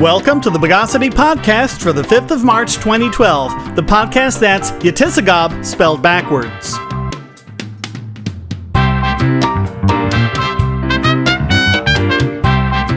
Welcome to the Bogosity podcast for the 5th of March 2012, the podcast that's Yetisagob spelled backwards.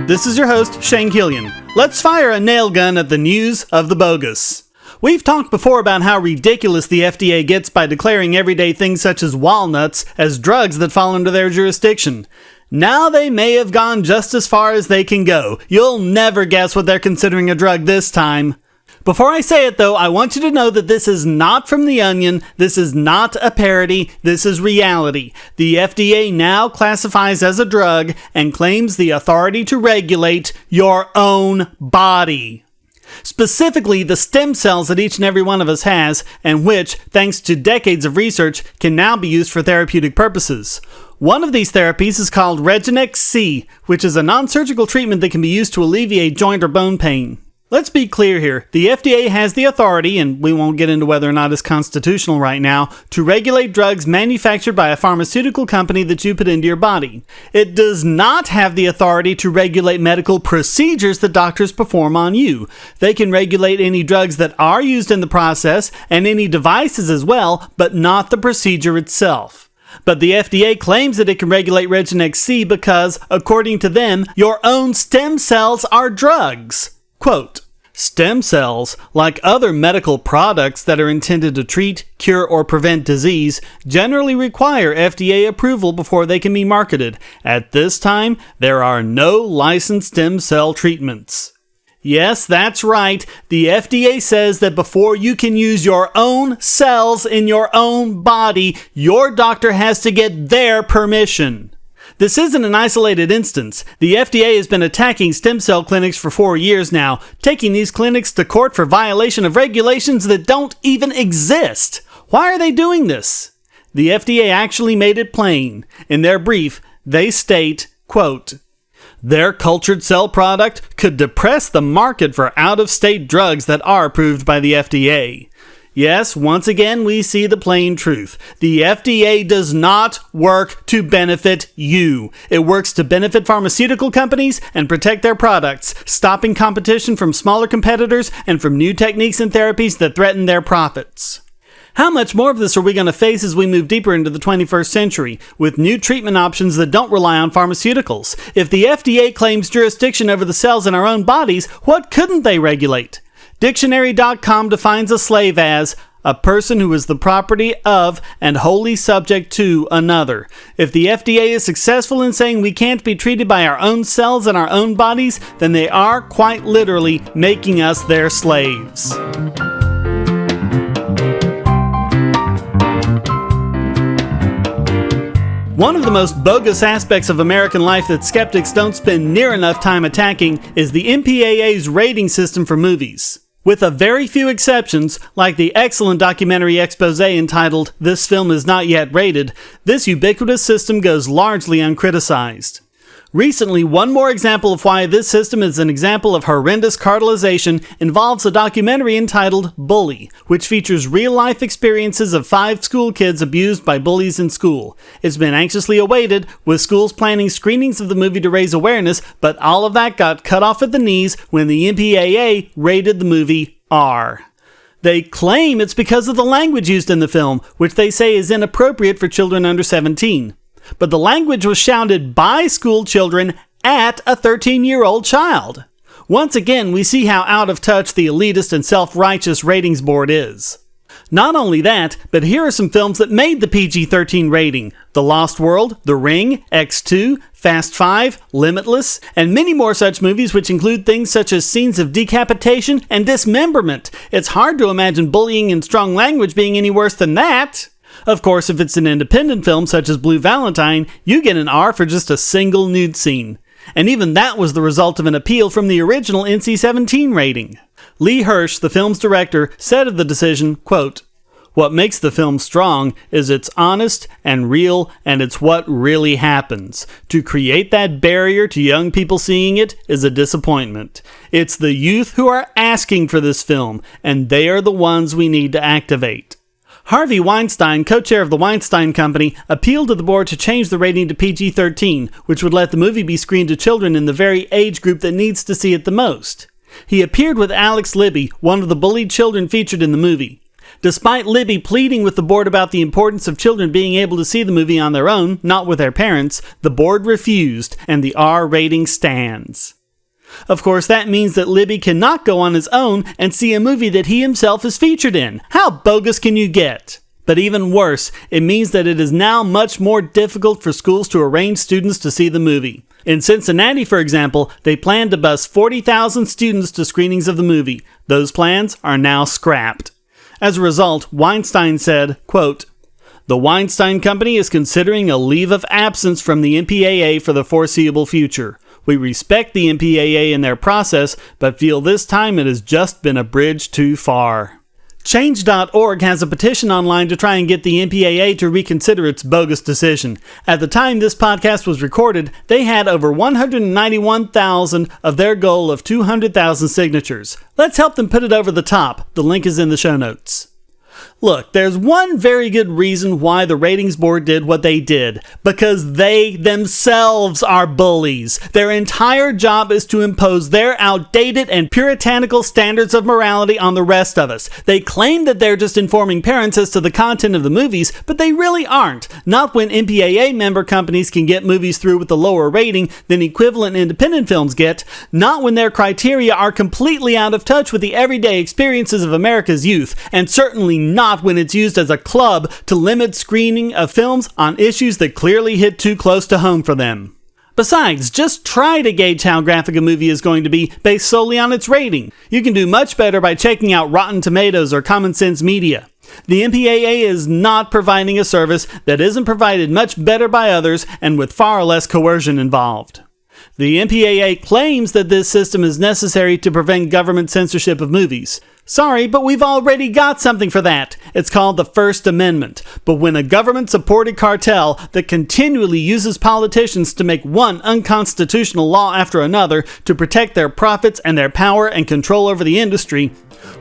This is your host, Shane Killian. Let's fire a nail gun at the news of the bogus. We've talked before about how ridiculous the FDA gets by declaring everyday things such as walnuts as drugs that fall under their jurisdiction. Now they may have gone just as far as they can go. You'll never guess what they're considering a drug this time. Before I say it though, I want you to know that this is not from The Onion, this is not a parody, this is reality. The FDA now classifies as a drug and claims the authority to regulate your own body. Specifically, the stem cells that each and every one of us has, and which, thanks to decades of research, can now be used for therapeutic purposes. One of these therapies is called Regenex-C, which is a non-surgical treatment that can be used to alleviate joint or bone pain. Let's be clear here. The FDA has the authority, and we won't get into whether or not it's constitutional right now, to regulate drugs manufactured by a pharmaceutical company that you put into your body. It does not have the authority to regulate medical procedures that doctors perform on you. They can regulate any drugs that are used in the process, and any devices as well, but not the procedure itself. But the FDA claims that it can regulate Regenex-C because, according to them, your own stem cells are drugs. Quote, stem cells, like other medical products that are intended to treat, cure, or prevent disease, generally require FDA approval before they can be marketed. At this time, there are no licensed stem cell treatments. Yes, that's right. The FDA says that before you can use your own cells in your own body, your doctor has to get their permission. This isn't an isolated instance. The FDA has been attacking stem cell clinics for 4 years now, taking these clinics to court for violation of regulations that don't even exist. Why are they doing this? The FDA actually made it plain. In their brief, they state, quote, their cultured cell product could depress the market for out-of-state drugs that are approved by the FDA. Yes, once again, we see the plain truth. The FDA does not work to benefit you. It works to benefit pharmaceutical companies and protect their products, stopping competition from smaller competitors and from new techniques and therapies that threaten their profits. How much more of this are we going to face as we move deeper into the 21st century, with new treatment options that don't rely on pharmaceuticals? If the FDA claims jurisdiction over the cells in our own bodies, what couldn't they regulate? Dictionary.com defines a slave as a person who is the property of and wholly subject to another. If the FDA is successful in saying we can't be treated by our own cells in our own bodies, then they are quite literally making us their slaves. One of the most bogus aspects of American life that skeptics don't spend near enough time attacking is the MPAA's rating system for movies. With a very few exceptions, like the excellent documentary expose entitled "This Film Is Not Yet Rated," this ubiquitous system goes largely uncriticized. Recently, one more example of why this system is an example of horrendous cartelization involves a documentary entitled Bully, which features real-life experiences of 5 school kids abused by bullies in school. It's been anxiously awaited, with schools planning screenings of the movie to raise awareness, but all of that got cut off at the knees when the MPAA rated the movie R. They claim it's because of the language used in the film, which they say is inappropriate for children under 17. But the language was shouted by school children at a 13-year-old child. Once again, we see how out of touch the elitist and self-righteous ratings board is. Not only that, but here are some films that made the PG-13 rating: The Lost World, The Ring, X2, Fast 5, Limitless, and many more such movies which include things such as scenes of decapitation and dismemberment. It's hard to imagine bullying and strong language being any worse than that. Of course, if it's an independent film such as Blue Valentine, you get an R for just a single nude scene. And even that was the result of an appeal from the original NC-17 rating. Lee Hirsch, the film's director, said of the decision, quote, what makes the film strong is it's honest and real, and it's what really happens. To create that barrier to young people seeing it is a disappointment. It's the youth who are asking for this film, and they are the ones we need to activate. Harvey Weinstein, co-chair of the Weinstein Company, appealed to the board to change the rating to PG-13, which would let the movie be screened to children in the very age group that needs to see it the most. He appeared with Alex Libby, one of the bullied children featured in the movie. Despite Libby pleading with the board about the importance of children being able to see the movie on their own, not with their parents, the board refused, and the R rating stands. Of course, that means that Libby cannot go on his own and see a movie that he himself is featured in. How bogus can you get? But even worse, it means that it is now much more difficult for schools to arrange students to see the movie. In Cincinnati, for example, they plan to bus 40,000 students to screenings of the movie. Those plans are now scrapped. As a result, Weinstein said, quote, "The Weinstein Company is considering a leave of absence from the MPAA for the foreseeable future. We respect the MPAA in their process, but feel this time it has just been a bridge too far." Change.org has a petition online to try and get the MPAA to reconsider its bogus decision. At the time this podcast was recorded, they had over 191,000 of their goal of 200,000 signatures. Let's help them put it over the top. The link is in the show notes. Look, there's one very good reason why the ratings board did what they did. Because they themselves are bullies. Their entire job is to impose their outdated and puritanical standards of morality on the rest of us. They claim that they're just informing parents as to the content of the movies, but they really aren't. Not when MPAA member companies can get movies through with a lower rating than equivalent independent films get. Not when their criteria are completely out of touch with the everyday experiences of America's youth. And certainly not when it's used as a club to limit screening of films on issues that clearly hit too close to home for them. Besides, just try to gauge how graphic a movie is going to be based solely on its rating. You can do much better by checking out Rotten Tomatoes or Common Sense Media. The MPAA is not providing a service that isn't provided much better by others and with far less coercion involved. The MPAA claims that this system is necessary to prevent government censorship of movies. Sorry, but we've already got something for that. It's called the First Amendment. But when a government-supported cartel that continually uses politicians to make one unconstitutional law after another to protect their profits and their power and control over the industry,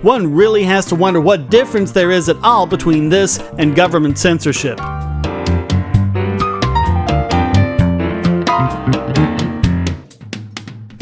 one really has to wonder what difference there is at all between this and government censorship.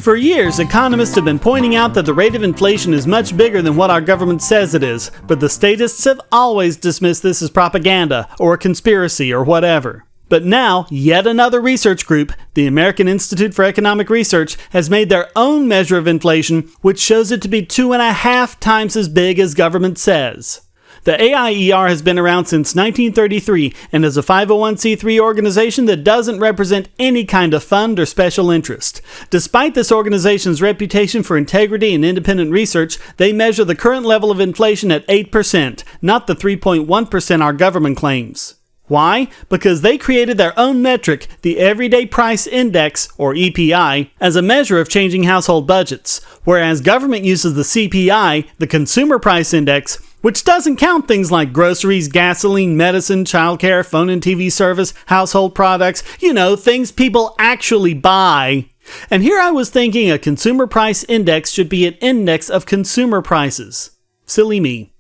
For years, economists have been pointing out that the rate of inflation is much bigger than what our government says it is, but the statists have always dismissed this as propaganda, or a conspiracy, or whatever. But now, yet another research group, the American Institute for Economic Research, has made their own measure of inflation, which shows it to be 2.5 times as big as government says. The AIER has been around since 1933 and is a 501c3 organization that doesn't represent any kind of fund or special interest. Despite this organization's reputation for integrity and independent research, they measure the current level of inflation at 8%, not the 3.1% our government claims. Why? Because they created their own metric, the Everyday Price Index, or EPI, as a measure of changing household budgets, whereas government uses the CPI, the Consumer Price Index, which doesn't count things like groceries, gasoline, medicine, childcare, phone and TV service, household products, things people actually buy. And here I was thinking a Consumer Price Index should be an index of consumer prices. Silly me.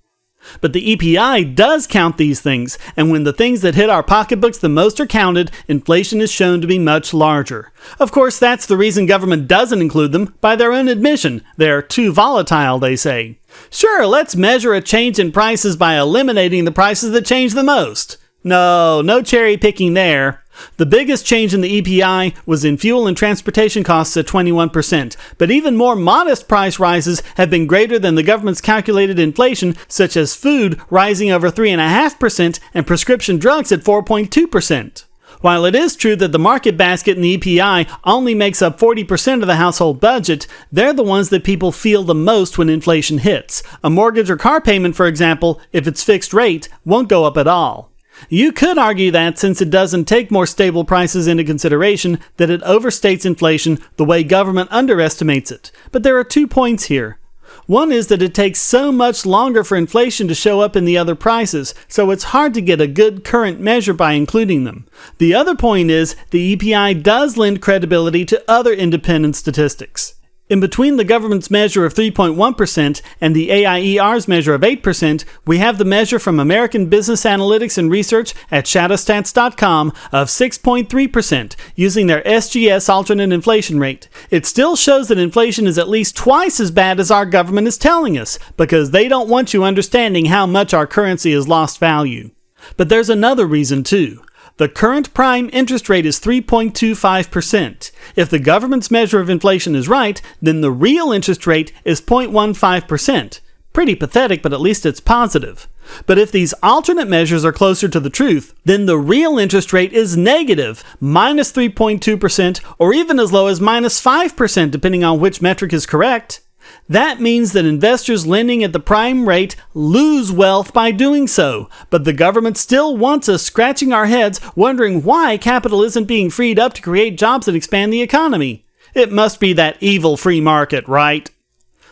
But the EPI does count these things, and when the things that hit our pocketbooks the most are counted, inflation is shown to be much larger. Of course, that's the reason government doesn't include them, by their own admission. They're too volatile, they say. Sure, let's measure a change in prices by eliminating the prices that change the most. No cherry picking there. The biggest change in the EPI was in fuel and transportation costs at 21%, but even more modest price rises have been greater than the government's calculated inflation, such as food rising over 3.5% and prescription drugs at 4.2%. While it is true that the market basket in the EPI only makes up 40% of the household budget, they're the ones that people feel the most when inflation hits. A mortgage or car payment, for example, if it's fixed rate, won't go up at all. You could argue that, since it doesn't take more stable prices into consideration, that it overstates inflation the way government underestimates it. But there are 2 points here. One is that it takes so much longer for inflation to show up in the other prices, so it's hard to get a good current measure by including them. The other point is the EPI does lend credibility to other independent statistics. In between the government's measure of 3.1% and the AIER's measure of 8%, we have the measure from American Business Analytics and Research at shadowstats.com of 6.3%, using their SGS alternate inflation rate. It still shows that inflation is at least twice as bad as our government is telling us, because they don't want you understanding how much our currency has lost value. But there's another reason too. The current prime interest rate is 3.25%. If the government's measure of inflation is right, then the real interest rate is 0.15%. Pretty pathetic, but at least it's positive. But if these alternate measures are closer to the truth, then the real interest rate is negative, minus 3.2%, or even as low as minus 5%, depending on which metric is correct. That means that investors lending at the prime rate lose wealth by doing so, but the government still wants us scratching our heads wondering why capital isn't being freed up to create jobs that expand the economy. It must be that evil free market, right?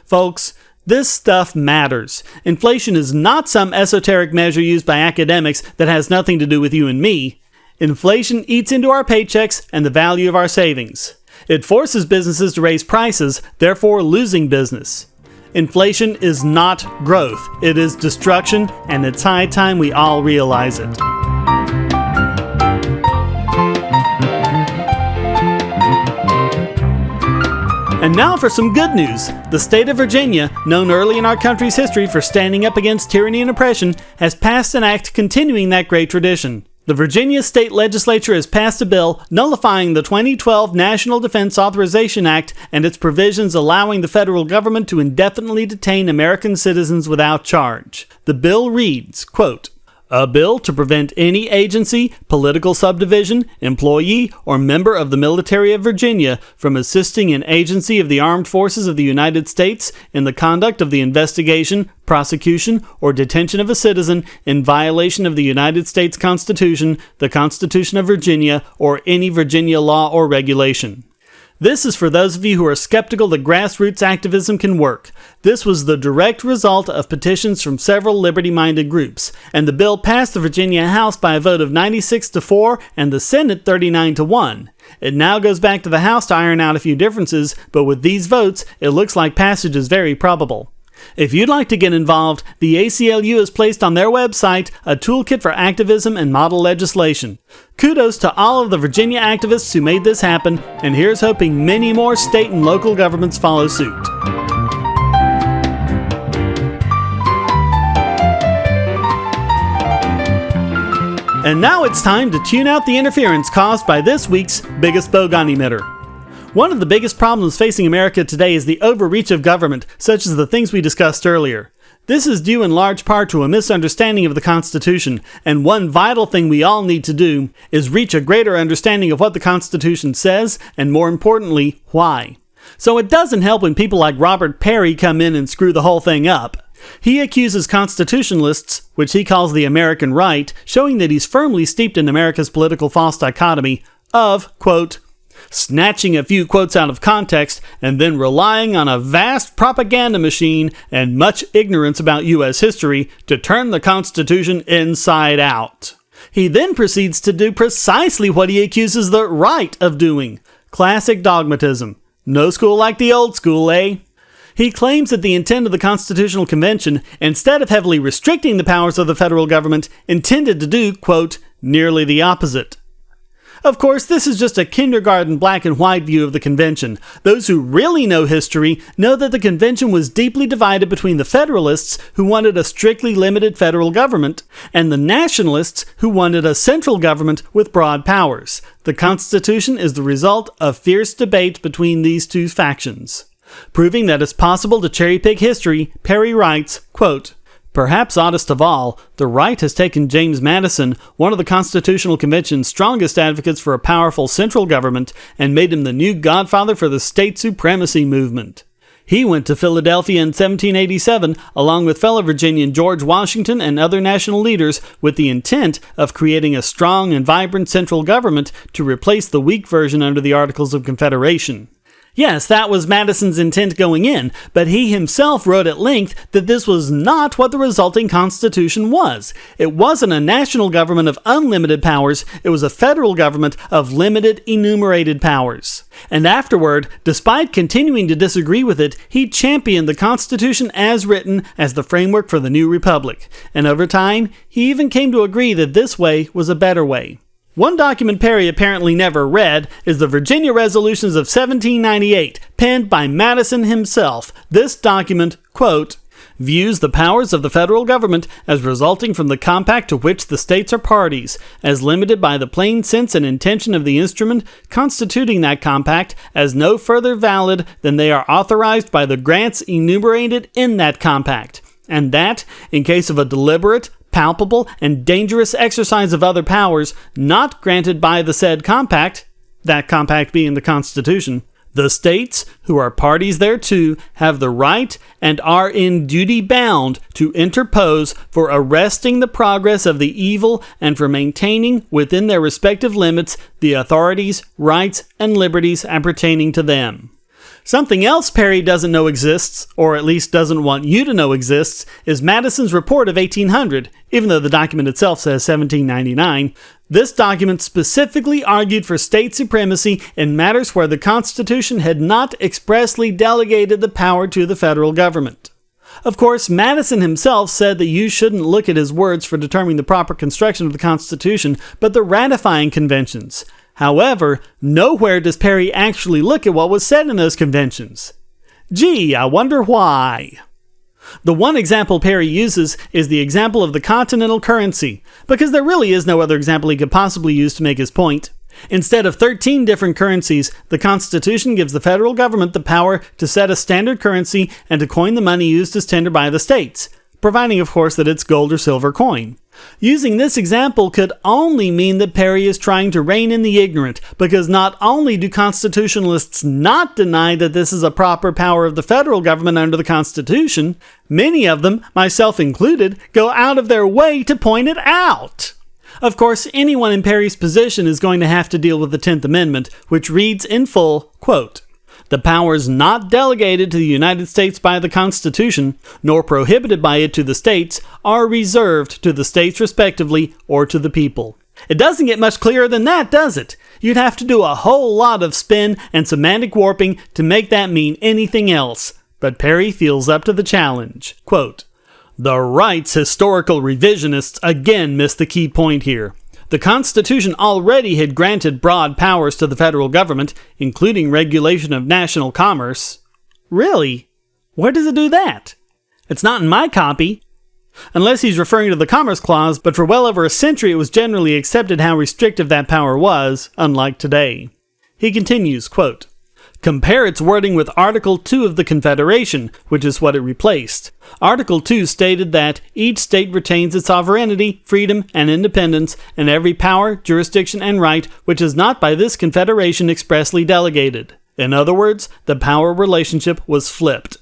Folks, this stuff matters. Inflation is not some esoteric measure used by academics that has nothing to do with you and me. Inflation eats into our paychecks and the value of our savings. It forces businesses to raise prices, therefore losing business. Inflation is not growth, it is destruction, and it's high time we all realize it. And now for some good news. The state of Virginia, known early in our country's history for standing up against tyranny and oppression, has passed an act continuing that great tradition. The Virginia State Legislature has passed a bill nullifying the 2012 National Defense Authorization Act and its provisions allowing the federal government to indefinitely detain American citizens without charge. The bill reads, quote, "A bill to prevent any agency, political subdivision, employee, or member of the military of Virginia from assisting an agency of the armed forces of the United States in the conduct of the investigation, prosecution, or detention of a citizen in violation of the United States Constitution, the Constitution of Virginia, or any Virginia law or regulation." This is for those of you who are skeptical that grassroots activism can work. This was the direct result of petitions from several liberty-minded groups, and the bill passed the Virginia House by a vote of 96-4 and the Senate 39-1. It now goes back to the House to iron out a few differences, but with these votes, it looks like passage is very probable. If you'd like to get involved, the ACLU has placed on their website a toolkit for activism and model legislation. Kudos to all of the Virginia activists who made this happen, and here's hoping many more state and local governments follow suit. And now it's time to tune out the interference caused by this week's biggest Bogon emitter. One of the biggest problems facing America today is the overreach of government, such as the things we discussed earlier. This is due in large part to a misunderstanding of the Constitution, and one vital thing we all need to do is reach a greater understanding of what the Constitution says, and more importantly, why. So it doesn't help when people like Robert Parry come in and screw the whole thing up. He accuses constitutionalists, which he calls the American right, showing that he's firmly steeped in America's political false dichotomy, of, quote, snatching a few quotes out of context and then relying on a vast propaganda machine and much ignorance about U.S. history to turn the Constitution inside out. He then proceeds to do precisely what he accuses the right of doing. Classic dogmatism. No school like the old school, eh? He claims that the intent of the Constitutional Convention, instead of heavily restricting the powers of the federal government, intended to do, quote, nearly the opposite. Of course, this is just a kindergarten black and white view of the convention. Those who really know history know that the convention was deeply divided between the Federalists, who wanted a strictly limited federal government, and the Nationalists, who wanted a central government with broad powers. The Constitution is the result of fierce debate between these two factions. Proving that it's possible to cherry-pick history, Parry writes, quote, perhaps oddest of all, the right has taken James Madison, one of the Constitutional Convention's strongest advocates for a powerful central government, and made him the new godfather for the state supremacy movement. He went to Philadelphia in 1787, along with fellow Virginian George Washington and other national leaders, with the intent of creating a strong and vibrant central government to replace the weak version under the Articles of Confederation. Yes, that was Madison's intent going in, but he himself wrote at length that this was not what the resulting Constitution was. It wasn't a national government of unlimited powers, it was a federal government of limited enumerated powers. And afterward, despite continuing to disagree with it, he championed the Constitution as written as the framework for the new republic. And over time, he even came to agree that this way was a better way. One document Parry apparently never read is the Virginia Resolutions of 1798, penned by Madison himself. This document, quote, views the powers of the federal government as resulting from the compact to which the states are parties, as limited by the plain sense and intention of the instrument constituting that compact, as no further valid than they are authorized by the grants enumerated in that compact, and that, in case of a deliberate, palpable, and dangerous exercise of other powers not granted by the said compact, that compact being the Constitution, the states, who are parties thereto, have the right and are in duty bound to interpose for arresting the progress of the evil and for maintaining within their respective limits the authorities, rights, and liberties appertaining to them. Something else Parry doesn't know exists, or at least doesn't want you to know exists, is Madison's report of 1800, even though the document itself says 1799. This document specifically argued for state supremacy in matters where the Constitution had not expressly delegated the power to the federal government. Of course, Madison himself said that you shouldn't look at his words for determining the proper construction of the Constitution, but the ratifying conventions. However, nowhere does Parry actually look at what was said in those conventions. Gee, I wonder why. The one example Parry uses is the example of the continental currency, because there really is no other example he could possibly use to make his point. Instead of 13 different currencies, the Constitution gives the federal government the power to set a standard currency and to coin the money used as tender by the states, providing of course that it's gold or silver coin. Using this example could only mean that Parry is trying to rein in the ignorant, because not only do constitutionalists not deny that this is a proper power of the federal government under the Constitution, many of them, myself included, go out of their way to point it out. Of course, anyone in Parry's position is going to have to deal with the 10th Amendment, which reads in full, quote, the powers not delegated to the United States by the Constitution, nor prohibited by it to the states, are reserved to the states respectively or to the people. It doesn't get much clearer than that, does it? You'd have to do a whole lot of spin and semantic warping to make that mean anything else. But Parry feels up to the challenge. Quote, the right's historical revisionists again miss the key point here. The Constitution already had granted broad powers to the federal government, including regulation of national commerce. Really? Where does it do that? It's not in my copy. Unless he's referring to the Commerce Clause, but for well over a century it was generally accepted how restrictive that power was, unlike today. He continues, quote, compare its wording with Article 2 of the Confederation, which is what it replaced. Article 2 stated that each state retains its sovereignty, freedom, and independence, and every power, jurisdiction, and right which is not by this Confederation expressly delegated. In other words, the power relationship was flipped.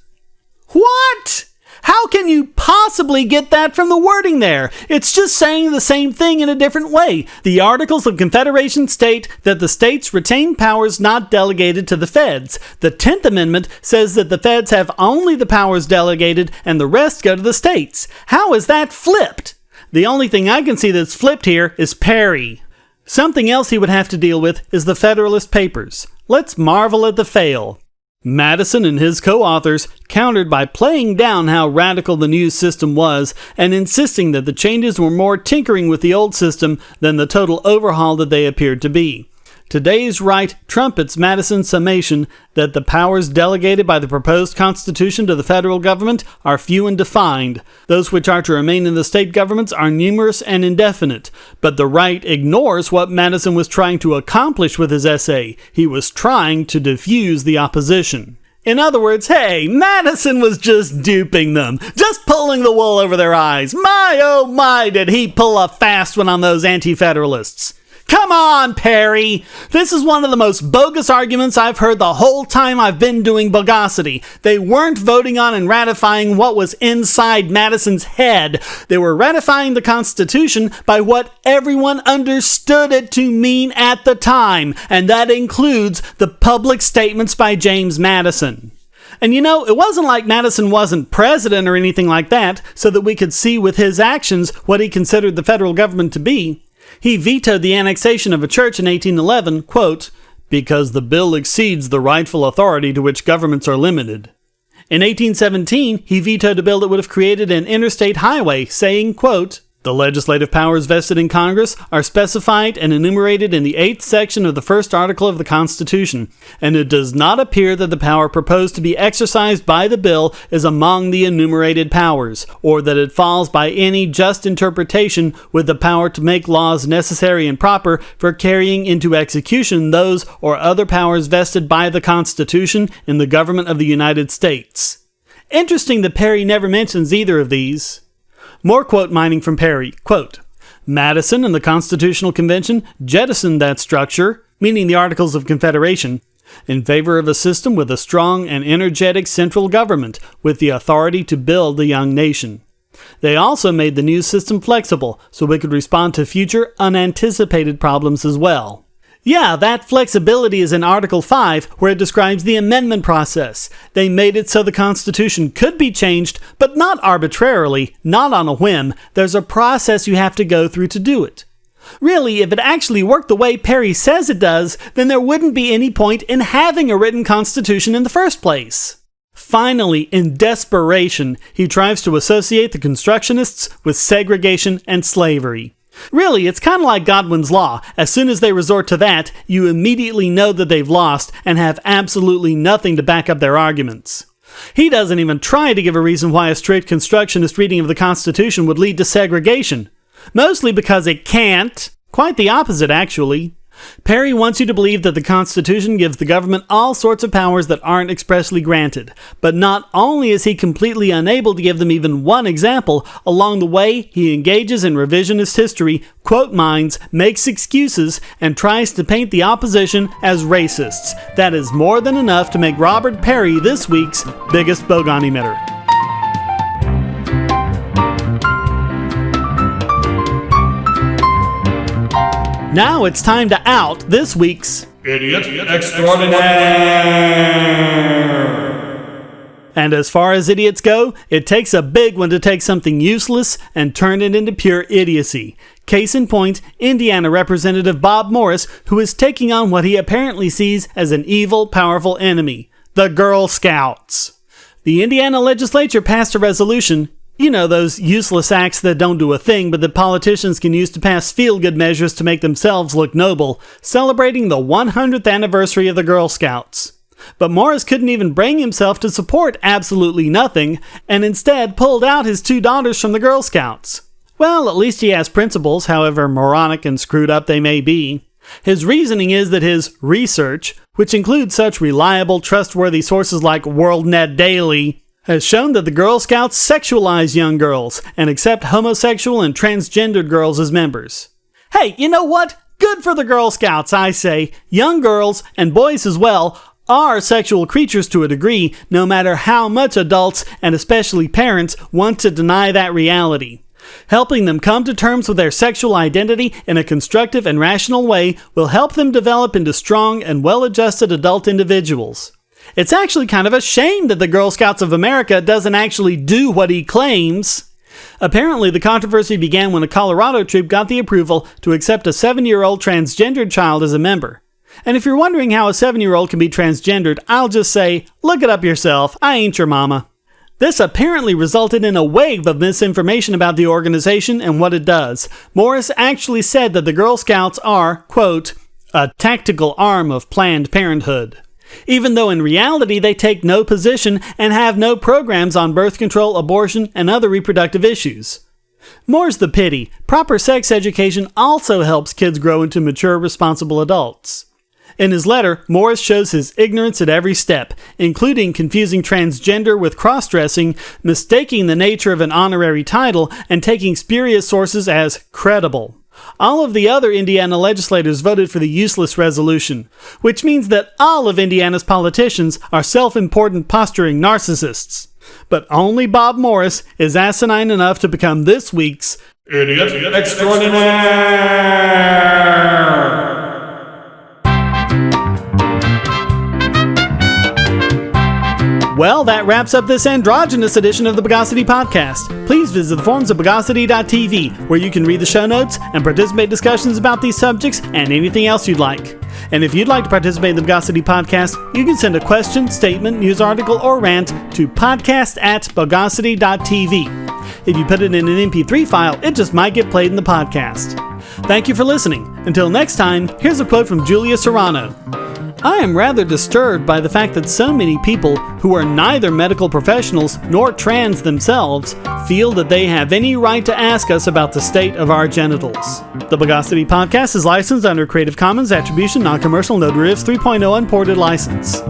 What? How can you possibly get that from the wording there? It's just saying the same thing in a different way. The Articles of Confederation state that the states retain powers not delegated to the feds. The 10th Amendment says that the feds have only the powers delegated and the rest go to the states. How is that flipped? The only thing I can see that's flipped here is Parry. Something else he would have to deal with is the Federalist Papers. Let's marvel at the fail. Madison and his co-authors countered by playing down how radical the new system was and insisting that the changes were more tinkering with the old system than the total overhaul that they appeared to be. Today's right trumpets Madison's summation that the powers delegated by the proposed Constitution to the federal government are few and defined. Those which are to remain in the state governments are numerous and indefinite. But the right ignores what Madison was trying to accomplish with his essay. He was trying to diffuse the opposition. In other words, hey, Madison was just duping them, just pulling the wool over their eyes. My, oh my, did he pull a fast one on those anti-federalists. Come on, Parry! This is one of the most bogus arguments I've heard the whole time I've been doing Bogosity. They weren't voting on and ratifying what was inside Madison's head. They were ratifying the Constitution by what everyone understood it to mean at the time, and that includes the public statements by James Madison. And you know, it wasn't like Madison wasn't president or anything like that, so that we could see with his actions what he considered the federal government to be. He vetoed the annexation of a church in 1811, quote, because the bill exceeds the rightful authority to which governments are limited. In 1817, he vetoed a bill that would have created an interstate highway, saying, quote, the legislative powers vested in Congress are specified and enumerated in the 8th section of the first article of the Constitution, and it does not appear that the power proposed to be exercised by the bill is among the enumerated powers, or that it falls by any just interpretation with the power to make laws necessary and proper for carrying into execution those or other powers vested by the Constitution in the government of the United States. Interesting that Parry never mentions either of these. More quote mining from Parry, quote, Madison and the Constitutional Convention jettisoned that structure, meaning the Articles of Confederation, in favor of a system with a strong and energetic central government with the authority to build a young nation. They also made the new system flexible so we could respond to future unanticipated problems as well. Yeah, that flexibility is in Article 5, where it describes the amendment process. They made it so the Constitution could be changed, but not arbitrarily, not on a whim. There's a process you have to go through to do it. Really, if it actually worked the way Parry says it does, then there wouldn't be any point in having a written Constitution in the first place. Finally, in desperation, he tries to associate the Constructionists with segregation and slavery. Really, it's kind of like Godwin's Law. As soon as they resort to that, you immediately know that they've lost and have absolutely nothing to back up their arguments. He doesn't even try to give a reason why a strict constructionist reading of the Constitution would lead to segregation. Mostly because it can't. Quite the opposite, actually. Parry wants you to believe that the Constitution gives the government all sorts of powers that aren't expressly granted. But not only is he completely unable to give them even one example, along the way he engages in revisionist history, quote mines, makes excuses, and tries to paint the opposition as racists. That is more than enough to make Robert Parry this week's biggest Bogon emitter. Now it's time to out this week's Idiot Extraordinaire! And as far as idiots go, it takes a big one to take something useless and turn it into pure idiocy. Case in point, Indiana Representative Bob Morris, who is taking on what he apparently sees as an evil, powerful enemy, the Girl Scouts. The Indiana legislature passed a resolution. You know, those useless acts that don't do a thing but that politicians can use to pass feel-good measures to make themselves look noble, celebrating the 100th anniversary of the Girl Scouts. But Morris couldn't even bring himself to support absolutely nothing, and instead pulled out his 2 daughters from the Girl Scouts. Well, at least he has principles, however moronic and screwed up they may be. His reasoning is that his research, which includes such reliable, trustworthy sources like WorldNet Daily, has shown that the Girl Scouts sexualize young girls and accept homosexual and transgendered girls as members. Hey, you know what? Good for the Girl Scouts, I say. Young girls, and boys as well, are sexual creatures to a degree, no matter how much adults, and especially parents, want to deny that reality. Helping them come to terms with their sexual identity in a constructive and rational way will help them develop into strong and well-adjusted adult individuals. It's actually kind of a shame that the Girl Scouts of America doesn't actually do what he claims. Apparently, the controversy began when a Colorado troop got the approval to accept a 7-year-old transgendered child as a member. And if you're wondering how a 7-year-old can be transgendered, I'll just say, look it up yourself. I ain't your mama. This apparently resulted in a wave of misinformation about the organization and what it does. Morris actually said that the Girl Scouts are, quote, a tactical arm of Planned Parenthood. Even though in reality they take no position and have no programs on birth control, abortion, and other reproductive issues. More's the pity. Proper sex education also helps kids grow into mature, responsible adults. In his letter, Morris shows his ignorance at every step, including confusing transgender with cross-dressing, mistaking the nature of an honorary title, and taking spurious sources as credible. All of the other Indiana legislators voted for the useless resolution, which means that all of Indiana's politicians are self-important posturing narcissists. But only Bob Morris is asinine enough to become this week's Idiot Extraordinaire! Well, that wraps up this androgynous edition of the Bogosity podcast. Please visit the forums at bogosity.tv, where you can read the show notes and participate in discussions about these subjects and anything else you'd like. And if you'd like to participate in the Bogosity podcast, you can send a question, statement, news article, or rant to podcast@bogosity.tv. If you put it in an MP3 file, it just might get played in the podcast. Thank you for listening. Until next time, here's a quote from Julia Serano. I am rather disturbed by the fact that so many people who are neither medical professionals nor trans themselves feel that they have any right to ask us about the state of our genitals. The Bogosity podcast is licensed under Creative Commons Attribution Non-Commercial No Derivatives 3.0 Unported license.